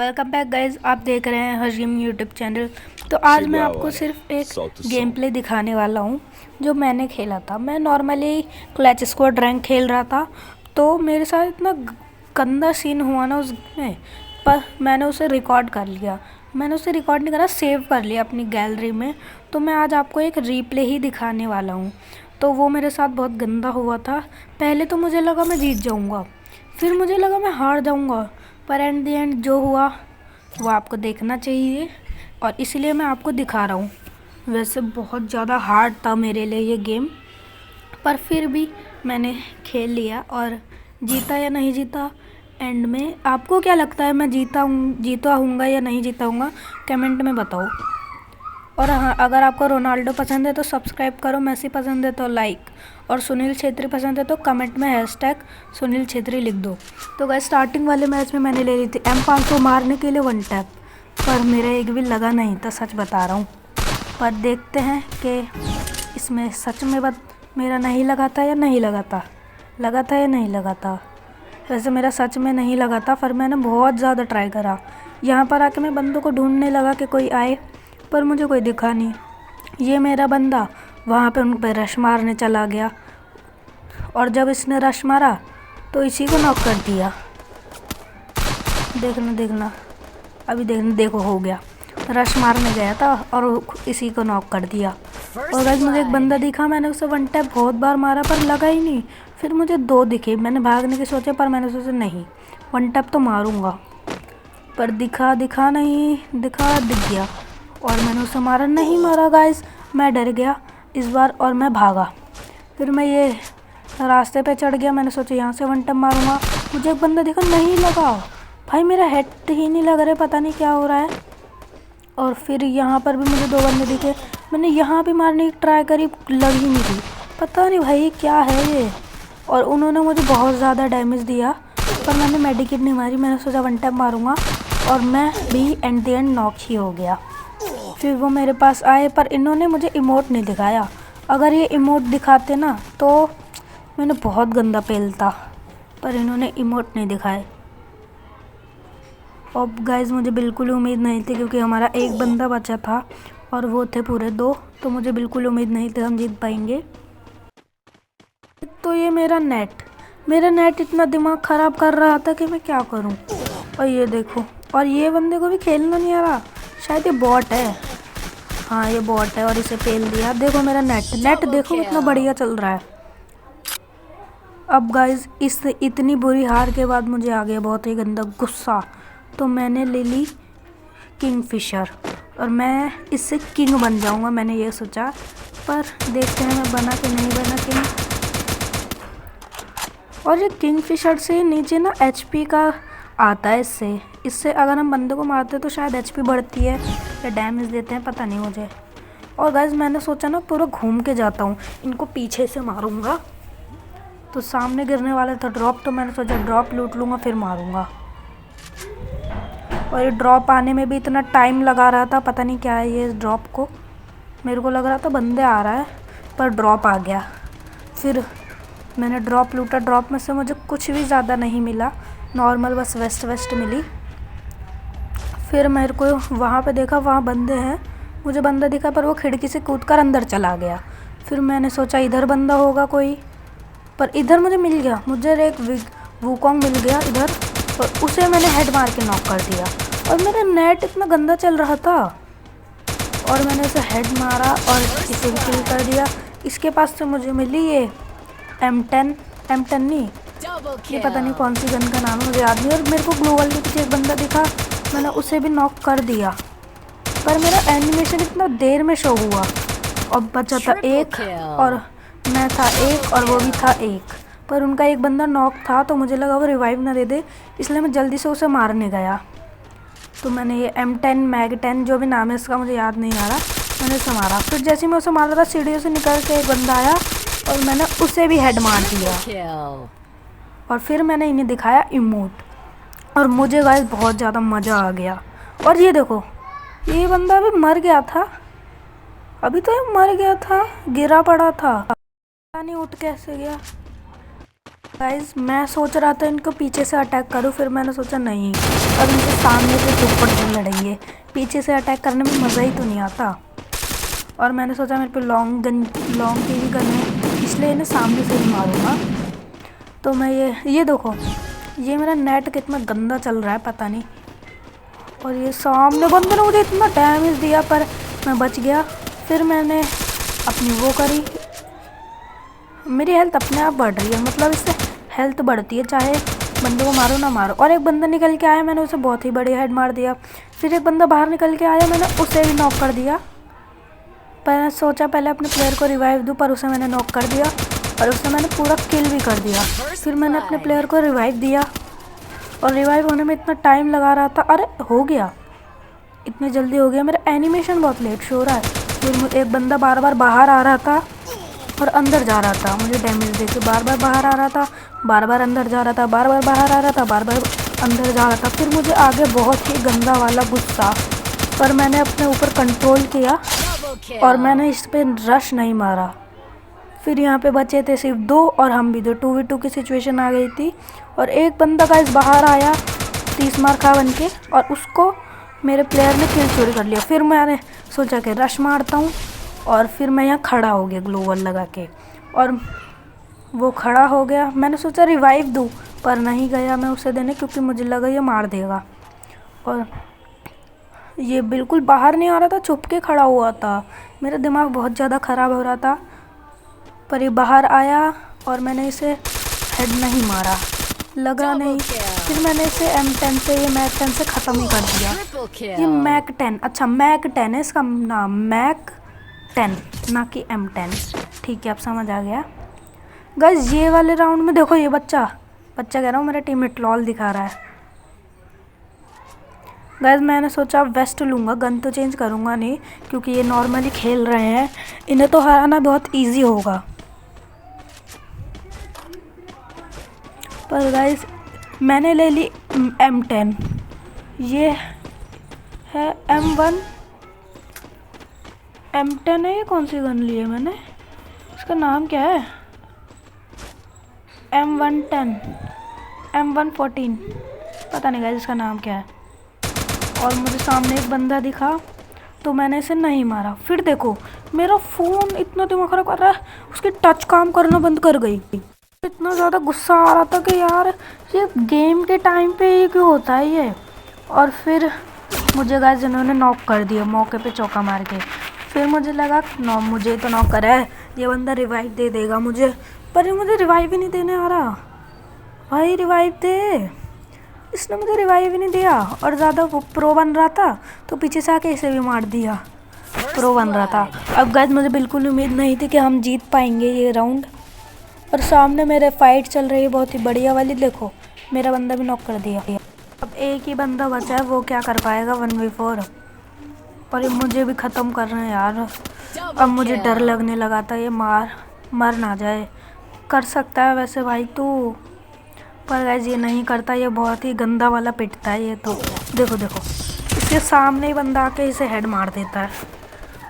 Welcome back guys, आप देख रहे हैं हजीम यूट्यूब चैनल। तो आज मैं आपको सिर्फ एक गेम प्ले दिखाने वाला हूँ जो मैंने खेला था। मैं नॉर्मली क्लैश स्क्वाड रैंक खेल रहा था, तो मेरे साथ इतना गंदा सीन हुआ ना उसमें, पर मैंने उसे रिकॉर्ड कर लिया। मैंने उसे रिकॉर्ड नहीं करा, सेव कर लिया अपनी गैलरी में। तो मैं आज आपको एक रीप्ले ही दिखाने वाला हूँ। तो वो मेरे साथ बहुत गंदा हुआ था। पहले तो मुझे लगा मैं जीत जाऊँगा, फिर मुझे लगा मैं हार जाऊँगा, पर एंड द एंड जो हुआ वो आपको देखना चाहिए और इसलिए मैं आपको दिखा रहा हूँ। वैसे बहुत ज़्यादा हार्ड था मेरे लिए ये गेम, पर फिर भी मैंने खेल लिया और जीता या नहीं जीता एंड में आपको क्या लगता है, मैं जीता हूँगा या नहीं जीता हूँगा, कमेंट में बताओ। और हाँ, अगर आपको रोनाल्डो पसंद है तो सब्सक्राइब करो, मेसी पसंद है तो लाइक, और सुनील छेत्री पसंद है तो कमेंट में हैशटैग सुनील छेत्री लिख दो। तो गाइस, स्टार्टिंग वाले मैच में मैंने ले ली थी M500 मारने के लिए 1 टैप, पर मेरा एक भी लगा नहीं था, सच बता रहा हूँ। पर देखते हैं कि इसमें सच में मेरा नहीं लगा था या नहीं लगा था, लगा था या नहीं लगा था। वैसे मेरा सच में नहीं लगा था, पर मैंने बहुत ज़्यादा ट्राई करा। यहाँ पर आके मैं बंदों को ढूंढने लगा कि कोई आए, पर मुझे कोई दिखा नहीं। ये मेरा बंदा वहाँ पे उन पर रश मारने चला गया, और जब इसने रश मारा तो इसी को नॉक कर दिया। देखना अभी देखना, देखो हो गया। रश मारने गया था और इसी को नॉक कर दिया। और गाइस, मुझे एक बंदा दिखा, मैंने उसे 1 टैप बहुत बार मारा पर लगा ही नहीं। फिर मुझे 2 दिखे, मैंने भागने की सोचा, पर मैंने सोचा नहीं 1 टैप तो मारूंगा, पर दिख गया और मैंने उसे मारा। नहीं मारा गाइस, मैं डर गया इस बार और मैं भागा। फिर मैं ये रास्ते पे चढ़ गया, मैंने सोचा यहाँ से 1 टैप मारूंगा। मुझे एक बंदा दिखा, नहीं लगा भाई, मेरा हेड ही नहीं लग रहा है, पता नहीं क्या हो रहा है। और फिर यहाँ पर भी मुझे 2 बंदे दिखे, मैंने यहाँ भी मारने की ट्राई करी, लग ही नहीं थी। पता नहीं भाई क्या है ये। और उन्होंने मुझे बहुत ज़्यादा डैमेज दिया, पर मैंने मेडिकेट नहीं मारी। मैंने सोचा 1 टैप मारूंगा और मैं भी एंड द एंड नॉक ही हो गया। फिर वो मेरे पास आए, पर इन्होंने मुझे इमोट नहीं दिखाया। अगर ये इमोट दिखाते ना तो मैंने बहुत गंदा पेलता, पर इन्होंने इमोट नहीं दिखाए। अब गाइस, मुझे बिल्कुल उम्मीद नहीं थी, क्योंकि हमारा एक बंदा बचा था और वो थे पूरे 2, तो मुझे बिल्कुल उम्मीद नहीं थी हम जीत पाएंगे। तो ये मेरा नेट इतना दिमाग ख़राब कर रहा था कि मैं क्या करूं। और ये देखो, और ये बंदे को भी खेलना नहीं आ रहा, शायद ये बॉट है। हाँ, ये बॉट है और इसे फेल दिया। देखो मेरा नेट देखो कितना बढ़िया चल रहा है। अब गाइस, इस इतनी बुरी हार के बाद मुझे आ गया बहुत ही गंदा गुस्सा, तो मैंने ले ली किंगफिशर और मैं इससे किंग बन जाऊंगा, मैंने ये सोचा। पर देखते हैं मैं बना कि नहीं बना किंग। और ये किंगफिशर से नीचे ना HP का आता है, इससे अगर हम बंदे को मारते हैं तो शायद HP बढ़ती है या डैमेज देते हैं, पता नहीं मुझे। और गाइस, मैंने सोचा ना पूरा घूम के जाता हूँ, इनको पीछे से मारूंगा। तो सामने गिरने वाला था ड्रॉप, तो मैंने सोचा ड्रॉप लूट लूँगा फिर मारूंगा। और ये ड्रॉप आने में भी इतना टाइम लगा रहा था, पता नहीं क्या है ये इस ड्रॉप को। मेरे को लग रहा था बंदे आ रहा है, पर ड्रॉप आ गया। फिर मैंने ड्रॉप लूटा, ड्रॉप में से मुझे कुछ भी ज़्यादा नहीं मिला, नॉर्मल बस वेस्ट मिली। फिर मेरे को वहाँ पे देखा, वहाँ बंदे हैं, मुझे बंदा दिखा, पर वो खिड़की से कूदकर अंदर चला गया। फिर मैंने सोचा इधर बंदा होगा कोई, पर इधर मुझे मिल गया, मुझे एक वूकॉन्ग मिल गया इधर, और उसे मैंने हेड मार के नॉक कर दिया। और मेरा नेट इतना गंदा चल रहा था और मैंने उसे हेड मारा और इसे भी किल कर दिया। इसके पास से मुझे मिली ये M10 नहीं, ये पता नहीं कौन सी गन का नाम है, मुझे याद नहीं। और मेरे को ग्लोबल के पीछे एक बंदा दिखा, मैंने उसे भी नॉक कर दिया, पर मेरा एनिमेशन इतना देर में शो हुआ। और बचा था 1 और मैं था 1 और वो भी था 1, पर उनका एक बंदा नॉक था, तो मुझे लगा वो रिवाइव ना दे दे, इसलिए मैं जल्दी से उसे मारने गया। तो मैंने ये M10 मैग-10 जो भी नाम है इसका, मुझे याद नहीं आ रहा, मैंने उसे मारा। फिर जैसे मैं उसे मार रहा था, सीढ़ियों से निकल के एक बंदा आया और मैंने उसे भी हेड मार दिया। और फिर मैंने इन्हें दिखाया इमोट, और मुझे गाइस बहुत ज़्यादा मज़ा आ गया। और ये देखो, ये बंदा अभी मर गया था, अभी तो ये मर गया था, गिरा पड़ा था, पता नहीं उठ कैसे गया। गाइस मैं सोच रहा था इनको पीछे से अटैक करूं, फिर मैंने सोचा नहीं, अब इनके सामने से चुपड़ से लड़ेंगे, पीछे से अटैक करने में मज़ा ही तो नहीं आता। और मैंने सोचा मेरे पे लॉन्ग की भी गन है, इसलिए इन्हें सामने से ही मारूंगा। तो मैं ये देखो, ये मेरा नेट कितना गंदा चल रहा है पता नहीं। और ये सामने बंदे ने मुझे इतना डैमेज दिया पर मैं बच गया। फिर मैंने अपनी वो करी, मेरी हेल्थ अपने आप बढ़ रही है, मतलब इससे हेल्थ बढ़ती है चाहे बंदे को मारो ना मारो। और एक बंदा निकल के आया, मैंने उसे बहुत ही बड़ी हेड मार दिया। फिर एक बंदा बाहर निकल के आया, मैंने उसे भी नॉक कर दिया। पर मैंने सोचा पहले अपने प्लेयर को रिवाइव दूँ, पर उसे मैंने नॉक कर दिया और उसे मैंने पूरा किल भी कर दिया। फिर मैंने अपने प्लेयर को रिवाइव दिया और रिवाइव होने में इतना टाइम लगा रहा था, अरे हो गया, इतनी जल्दी हो गया। मेरा एनिमेशन बहुत लेट शो हो रहा है। फिर एक बंदा बार बार बाहर आ रहा था और अंदर जा रहा था, मुझे डैमेज दे के बार बार बाहर आ रहा था, बार बार अंदर जा रहा था, बार बार बाहर आ रहा था, बार बार अंदर जा रहा था। फिर मुझे आगे बहुत ही गंदा वाला गुस्सा, पर मैंने अपने ऊपर कंट्रोल किया और मैंने इस पर रश नहीं मारा। फिर यहाँ पे बचे थे सिर्फ 2 और हम भी 2v2 की सिचुएशन आ गई थी। और एक बंदा गाइस बाहर आया 30 मार खा बन के, और उसको मेरे प्लेयर ने किल चोरी कर लिया। फिर मैंने सोचा कि रश मारता हूँ, और फिर मैं यहाँ खड़ा हो गया ग्लोवल लगा के, और वो खड़ा हो गया। मैंने सोचा रिवाइव दूँ, पर नहीं गया मैं उसे देने, क्योंकि मुझे लगा ये मार देगा। और ये बिल्कुल बाहर नहीं आ रहा था, छुप के खड़ा हुआ था। मेरा दिमाग बहुत ज़्यादा ख़राब हो रहा था, पर ये बाहर आया और मैंने इसे हेड नहीं मारा, लगा नहीं। फिर मैंने इसे M10 से, ये मैक 10 से ख़त्म ही कर दिया। ये मैक 10, अच्छा मैक 10 है इसका नाम, मैक 10 ना कि M10। ठीक है, अब समझ आ गया। गाइस ये वाले राउंड में देखो, ये बच्चा कह रहा हूँ, मेरा टीममेट लॉल दिखा रहा है। गाइस मैंने सोचा वेस्ट लूँगा, गन तो चेंज करूँगा नहीं, क्योंकि ये नॉर्मली खेल रहे हैं, इन्हें तो हराना बहुत ईजी होगा। पर गाइस मैंने ले ली M10, ये है M1, M10 है। ये कौन सी गन ली है मैंने, इसका नाम क्या है, M110, M114, पता नहीं गाइस इसका नाम क्या है। और मुझे सामने एक बंदा दिखा तो मैंने इसे नहीं मारा। फिर देखो मेरा फ़ोन इतना दिमाग खराब कर रहा है, उसकी टच काम करना बंद कर गई। इतना ज़्यादा गुस्सा आ रहा था कि यार ये गेम के टाइम पे ये क्यों होता है ये। और फिर मुझे गाइस जिन्होंने नॉक कर दिया मौके पे चौका मार के। फिर मुझे लगा मुझे तो नॉक करा है, ये बंदा रिवाइव दे देगा मुझे, पर ये मुझे रिवाइव ही नहीं देने आ रहा। भाई रिवाइव दे, इसने मुझे रिवाइव ही नहीं दिया। और ज़्यादा वो प्रो बन रहा था तो पीछे से आके इसे भी मार दिया, प्रो बन रहा था। अब गाइस मुझे बिल्कुल उम्मीद नहीं थी कि हम जीत पाएंगे ये राउंड। और सामने मेरे फाइट चल रही है बहुत ही बढ़िया वाली, देखो मेरा बंदा भी नॉक कर दिया। अब एक ही बंदा बचा है, वो क्या कर पाएगा 1v4, और ये मुझे भी ख़त्म कर रहे हैं यार। अब मुझे डर लगने लगा था ये मर ना जाए। कर सकता है वैसे भाई तू, पर गाइस ये नहीं करता, ये बहुत ही गंदा वाला पिटता है ये तो। देखो इसके सामने ही बंदा आके इसे हेड मार देता है।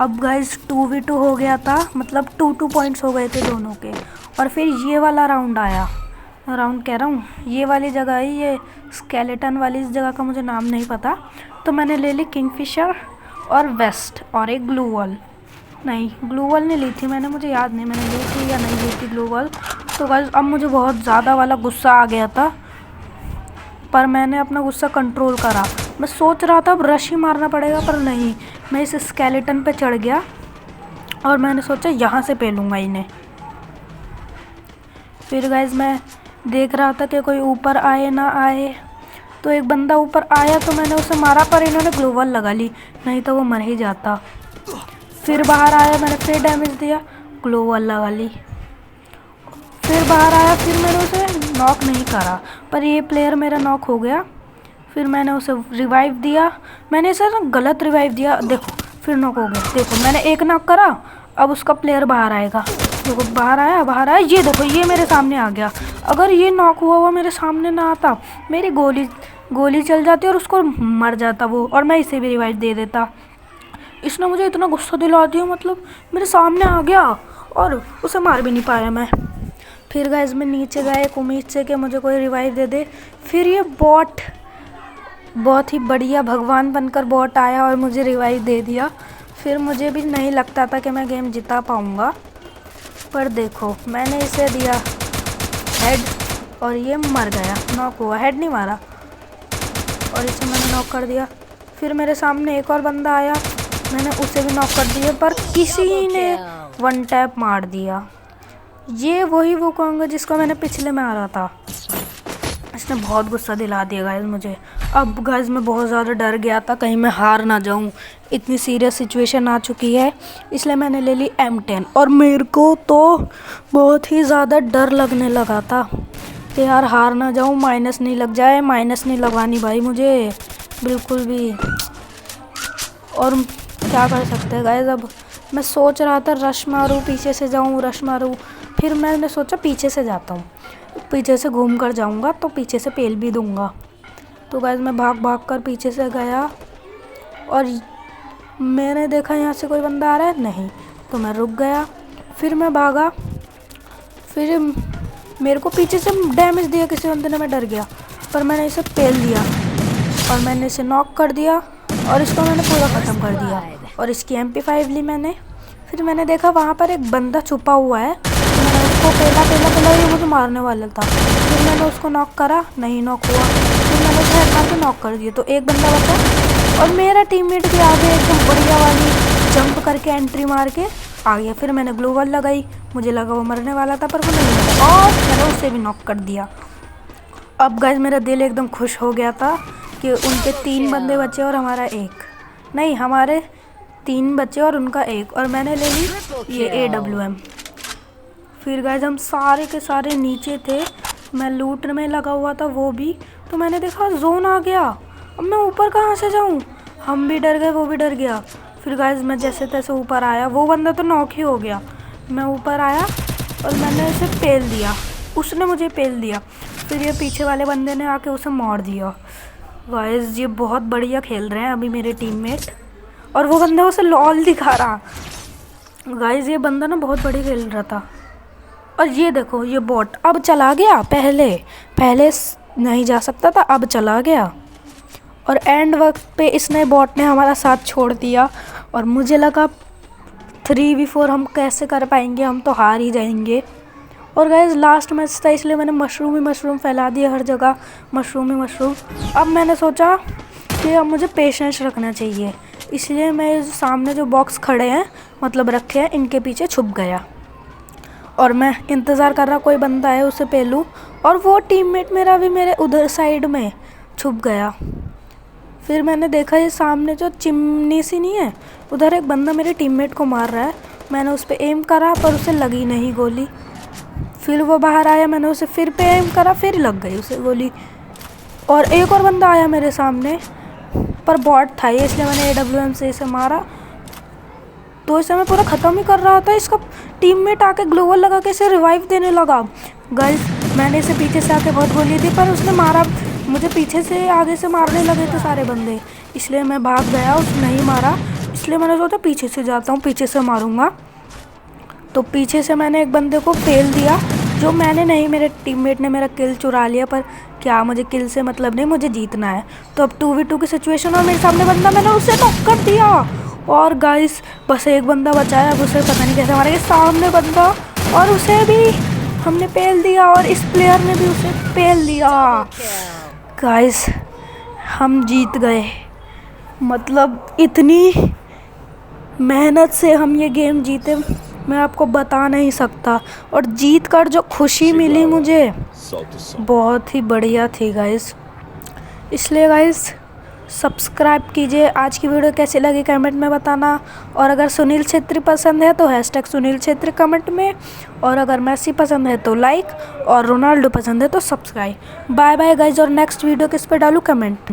अब गाइस 2v2 हो गया था, मतलब 2 पॉइंट्स हो गए थे दोनों के। और फिर ये वाला राउंड आया, राउंड कह रहा हूँ, ये वाली जगह है, ये स्केलेटन वाली, इस जगह का मुझे नाम नहीं पता। तो मैंने ले ली किंगफिशर और वेस्ट और एक ग्लू वॉल। नहीं ग्लू वॉल नहीं ली थी मैंने, मुझे याद नहीं मैंने ली थी या नहीं ली थी ग्लू वॉल। तो गाइस अब मुझे बहुत ज़्यादा वाला गुस्सा आ गया था, पर मैंने अपना गुस्सा कंट्रोल करा। मैं सोच रहा था अब रश ही मारना पड़ेगा, पर नहीं, मैं इस स्केलेटन पे चढ़ गया और मैंने सोचा यहाँ से पेलूँगा इन्हें। फिर गाइस मैं देख रहा था कि कोई ऊपर आए ना आए, तो एक बंदा ऊपर आया तो मैंने उसे मारा, पर इन्होंने ग्लू वॉल लगा ली, नहीं तो वो मर ही जाता। फिर बाहर आया, मैंने फिर डैमेज दिया, ग्लू वॉल लगा ली। फिर बाहर आया, फिर मैंने उसे नॉक नहीं करा, पर ये प्लेयर मेरा नॉक हो गया। फिर मैंने उसे रिवाइव दिया, मैंने इसे ना गलत रिवाइव दिया, देखो फिर नॉक हो गया। देखो मैंने एक नॉक करा, अब उसका प्लेयर बाहर आएगा, देखो बाहर आया, ये देखो ये मेरे सामने आ गया। अगर ये नॉक हुआ मेरे सामने ना आता, मेरी गोली चल जाती और उसको मर जाता वो, और मैं इसे भी रिवाइव दे देता। इसने मुझे इतना गुस्सा दिला दिया, मतलब मेरे सामने आ गया और उसे मार भी नहीं पाया मैं। फिर गाइस मैं नीचे गया एक उम्मीद से कि मुझे कोई रिवाइव दे दे। फिर ये बॉट बहुत ही बढ़िया भगवान बनकर बॉट आया और मुझे रिवाइव दे दिया। फिर मुझे भी नहीं लगता था कि मैं गेम जिता पाऊँगा, पर देखो मैंने इसे दिया हेड और ये मर गया, नॉक हुआ, हेड नहीं मारा, और इसे मैंने नॉक कर दिया। फिर मेरे सामने एक और बंदा आया, मैंने उसे भी नॉक कर दिया, पर किसी ने वन टैप मार दिया। ये वही वो कहूँगा जिसको मैंने पिछले में मारा था। इसने बहुत गुस्सा दिला दिया गाइस मुझे। अब गाइस मैं बहुत ज़्यादा डर गया था कहीं मैं हार ना जाऊँ, इतनी सीरियस सिचुएशन आ चुकी है, इसलिए मैंने ले ली M10। और मेरे को तो बहुत ही ज़्यादा डर लगने लगा था कि यार हार ना जाऊँ, माइनस नहीं लग जाए, माइनस नहीं लगवानी भाई मुझे बिल्कुल भी। और क्या कर सकते हैं गाइस, अब मैं सोच रहा था रश मारूँ, पीछे से जाऊँ, रश मारूँ, फिर मैंने सोचा पीछे से जाता हूँ, पीछे से घूम कर जाऊँगा तो पीछे से पेल भी दूँगा। तो गाइस मैं भाग भाग कर पीछे से गया और मैंने देखा यहाँ से कोई बंदा आ रहा है, नहीं, तो मैं रुक गया। फिर मैं भागा, फिर मेरे को पीछे से डैमेज दिया किसी बंदे ने, मैं डर गया, पर मैंने इसे पेल दिया और मैंने इसे नॉक कर दिया और इसको मैंने पूरा ख़त्म कर दिया और इसकी MP5 ली मैंने। फिर मैंने देखा वहाँ पर एक बंदा छुपा हुआ है, तो मैंने उसको पेला ये मुझे मारने वाला था। फिर मैंने उसको नॉक करा, नहीं नॉक हुआ, फिर मैंने उसे हेड मार के नॉक कर दिया, तो एक बंदा बचा और मेरा टीममेट भी आगे एकदम बढ़िया वाली जंप करके एंट्री मार के आ गया। फिर मैंने ग्लोवल लगाई, मुझे लगा वो मरने वाला था, पर वो नहीं मरा और मैंने उसे भी नॉक कर दिया। अब गाइस मेरा दिल एकदम खुश हो गया था कि उनके 3 बंदे बचे और हमारा एक, नहीं हमारे 3 बचे और उनका एक, और मैंने ले ली ये AWM। फिर गाइस हम सारे के सारे नीचे थे, मैं लूट में लगा हुआ था वो भी, तो मैंने देखा जोन आ गया, अब मैं ऊपर कहाँ से जाऊँ, हम भी डर गए, वो भी डर गया। फिर गाइस मैं जैसे तैसे ऊपर आया, वो बंदा तो नॉक ही हो गया, मैं ऊपर आया और मैंने उसे पेल दिया, उसने मुझे पेल दिया। फिर ये पीछे वाले बंदे ने आके उसे मार दिया। गाइस ये बहुत बढ़िया खेल रहे हैं अभी मेरे टीममेट, और वो बंदा उसे लॉल दिखा रहा। गाइस ये बंदा ना बहुत बढ़िया खेल रहा था। और ये देखो ये बॉट अब चला गया, पहले नहीं जा सकता था, अब चला गया। और एंड वक्त पे इसने बॉट ने हमारा साथ छोड़ दिया और मुझे लगा 3v4 हम कैसे कर पाएंगे, हम तो हार ही जाएंगे। और गाइस लास्ट मैच था इसलिए मैंने मशरूम ही मशरूम फैला दिया हर जगह, मशरूम ही मशरूम। अब मैंने सोचा कि अब मुझे पेशेंस रखना चाहिए, इसलिए मैं सामने जो बॉक्स खड़े हैं मतलब रखे हैं इनके पीछे छुप गया और मैं इंतज़ार कर रहा कोई बंदा है उसे पेलूँ। और वो टीममेट मेरा भी मेरे उधर साइड में छुप गया। फिर मैंने देखा ये सामने जो चिमनी सी नहीं है, उधर एक बंदा मेरे टीममेट को मार रहा है, मैंने उस पर एम करा पर उसे लगी नहीं गोली। फिर वो बाहर आया, मैंने उसे फिर पे एम करा, फिर लग गई उसे गोली। और एक और बंदा आया मेरे सामने, पर बॉट था ये, इसलिए मैंने AWM से इसे मारा। तो इसे मैं पूरा ख़त्म ही कर रहा था, इसका टीममेट आके ग्लोवल लगा के इसे रिवाइव देने लगा। गाइस मैंने इसे पीछे से आके बहुत गोली दी, पर उसने मारा, मुझे पीछे से आगे से मारने लगे थे सारे बंदे, इसलिए मैं भाग गया, उसने नहीं मारा, इसलिए मैंने सोचा पीछे से जाता हूँ, पीछे से मारूंगा। तो पीछे से मैंने एक बंदे को फेल दिया, जो मैंने नहीं, मेरे टीममेट ने मेरा किल चुरा लिया, पर क्या मुझे किल से मतलब नहीं, मुझे जीतना है। तो अब 2v2 की सिचुएशन और मेरे सामने बंदा, मैंने उसे नॉक कर दिया। और गाइस बस एक बंदा बचा है, अब उसे पता नहीं कैसे मारेंगे, सामने बंदा, और उसे भी हमने पेल दिया और इस प्लेयर ने भी उसे पेल दिया। गाइस हम जीत गए, मतलब इतनी मेहनत से हम ये गेम जीते मैं आपको बता नहीं सकता, और जीत कर जो खुशी मिली मुझे बहुत ही बढ़िया थी गाइस। इसलिए गाइस सब्सक्राइब कीजिए। आज की वीडियो कैसी लगी कमेंट में बताना, और अगर सुनील छेत्री पसंद है तो #सुनील छेत्री कमेंट में, और अगर मेसी पसंद है तो लाइक, और रोनाल्डो पसंद है तो सब्सक्राइब। बाय बाय गाइस, और नेक्स्ट वीडियो किस पे डालूँ कमेंट।